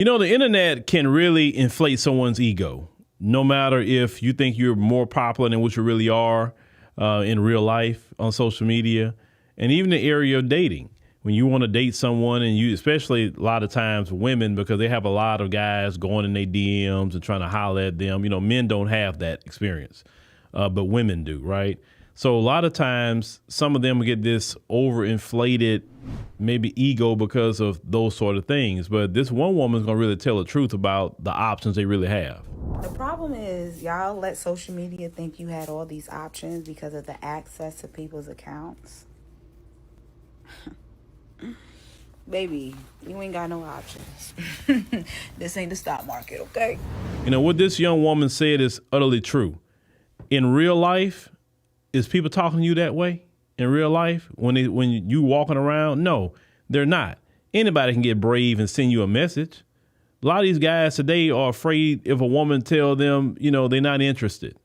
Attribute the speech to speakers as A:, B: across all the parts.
A: You know, the internet can really inflate someone's ego, no matter if you think you're more popular than what you really are in real life on social media, and even the area of dating. When you want to date someone, and you, especially a lot of times women, because they have a lot of guys going in their DMs and trying to holler at them. You know, men don't have that experience, but women do, right? So a lot of times, some of them get this overinflated, maybe ego because of those sort of things. But this one woman's gonna really tell the truth about the options they really have.
B: The problem is y'all let social media think you had all these options because of the access to people's accounts. Baby, you ain't got no options. This ain't the stock market, okay?
A: You know, what this young woman said is utterly true. In real life, is people talking to you that way? In real life, when you walking around? No, they're not. Anybody can get brave and send you a message. A lot of these guys today are afraid if a woman tell them, you know, they're not interested.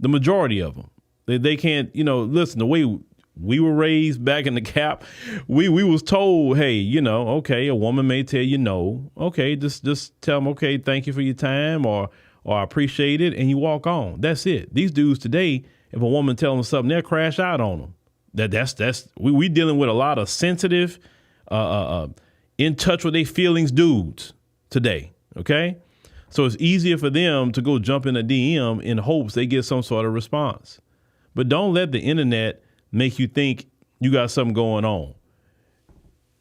A: The majority of them. They can't, you know, listen, the way we were raised back in the Cap, we was told, hey, you know, okay, a woman may tell you no. Okay, just tell them, okay, thank you for your time, or I appreciate it, and you walk on. That's it. These dudes today, if a woman tell them something, they'll crash out on them. We dealing with a lot of sensitive, in touch with their feelings dudes today, okay? So it's easier for them to go jump in a DM in hopes they get some sort of response. But don't let the internet make you think you got something going on.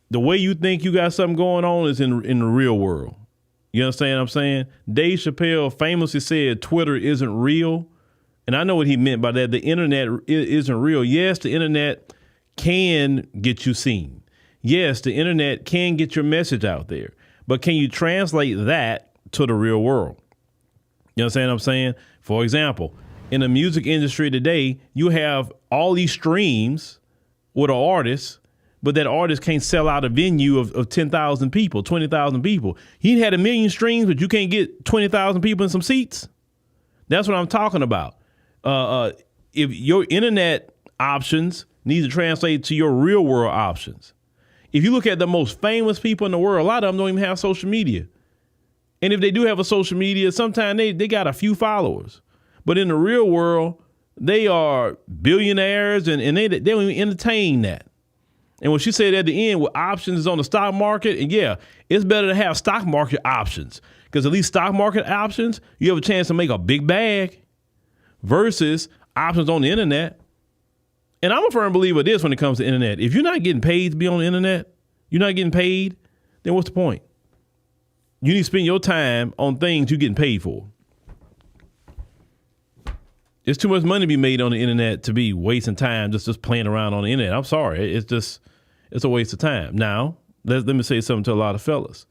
A: The way you think you got something going on is in the real world. You understand what I'm saying? Dave Chappelle famously said Twitter isn't real. And I know what he meant by that. The internet isn't real. Yes, the internet can get you seen. Yes, the internet can get your message out there. But can you translate that to the real world? You understand what I'm saying? For example, in the music industry today, you have all these streams with an artist, but that artist can't sell out a venue of 10,000 people, 20,000 people. He had 1 million streams, but you can't get 20,000 people in some seats. That's what I'm talking about. If your internet options need to translate to your real world options. If you look at the most famous people in the world, a lot of them don't even have social media. And if they do have a social media, sometimes they got a few followers. But in the real world, they are billionaires and they don't even entertain that. And what she said at the end, with options on the stock market, and yeah, it's better to have stock market options, because at least stock market options, you have a chance to make a big bag versus options on the internet. And I'm a firm believer of this when it comes to internet. If you're not getting paid to be on the internet, you're not getting paid, then what's the point? You need to spend your time on things you're getting paid for. There's too much money to be made on the internet to be wasting time just playing around on the internet. I'm sorry. It's a waste of time. Now, let me say something to a lot of fellas.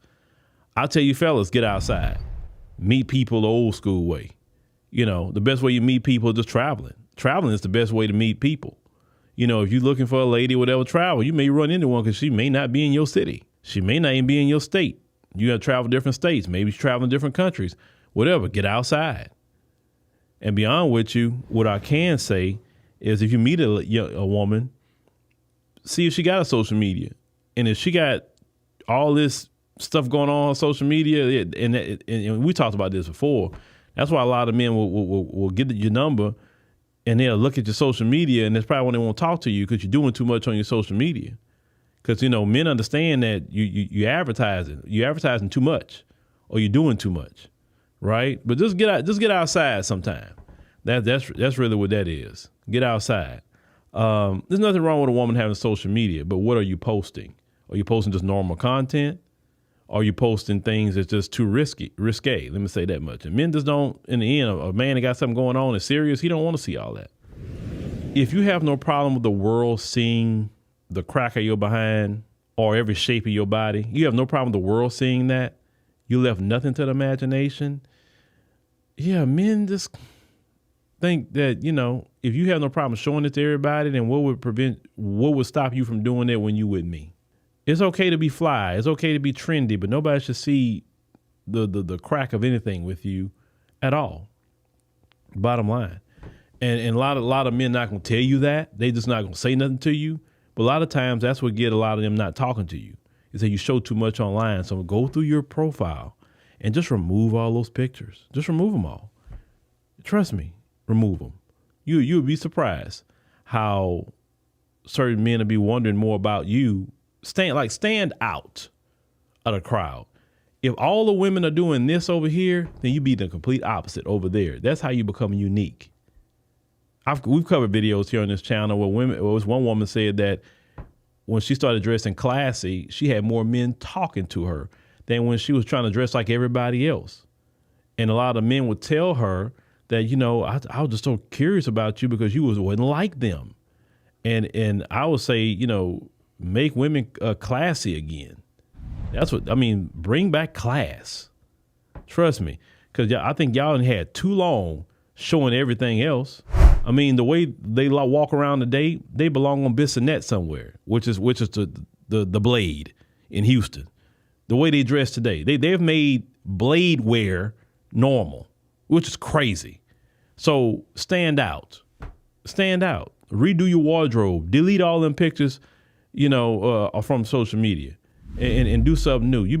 A: I'll tell you fellas, get outside. Meet people the old school way. You know, the best way you meet people is just traveling. Traveling is the best way to meet people. You know, if you're looking for a lady, whatever, travel. You may run into one because she may not be in your city. She may not even be in your state. You got to travel different states. Maybe she's traveling different countries. Whatever, get outside. And beyond with you, what I can say is if you meet a woman, see if she got a social media. And if she got all this stuff going on social media, and we talked about this before, that's why a lot of men will get your number and they'll look at your social media, and that's probably when they won't talk to you because you're doing too much on your social media. Because, you know, men understand that you advertising. You're advertising too much or you're doing too much, right? But just get outside sometime. That's really what that is. Get outside. There's nothing wrong with a woman having social media, but what are you posting? Are you posting just normal content? Are you posting things that's just too risque? Let me say that much. And men just don't, in the end, a man that got something going on is serious, he don't want to see all that. If you have no problem with the world seeing the crack of your behind or every shape of your body, you have no problem with the world seeing that, you left nothing to the imagination. Yeah, men just think that, you know, if you have no problem showing it to everybody, then what would stop you from doing it when you with me? It's okay to be fly. It's okay to be trendy, but nobody should see the crack of anything with you at all. Bottom line. And a lot of men not going to tell you that. They just not going to say nothing to you. But a lot of times that's what get a lot of them not talking to you, is that you show too much online. So go through your profile and just remove all those pictures. Just remove them all. Trust me, remove them. You'll be surprised how certain men will be wondering more about you. Stand out of the crowd. If all the women are doing this over here, then you be the complete opposite over there. That's how you become unique. We've covered videos here on this channel where one woman said that when she started dressing classy, she had more men talking to her than when she was trying to dress like everybody else. And a lot of men would tell her that, I was just so curious about you because you wasn't like them. And I would say, make women classy again. That's what I mean. Bring back class. Trust me, because I think y'all had too long showing everything else. I mean, the way they walk around today, they belong on Bissonnette somewhere, which is the Blade in Houston. The way they dress today, they've made Blade wear normal, which is crazy. So stand out. Redo your wardrobe. Delete all them pictures, from social media, and do something new.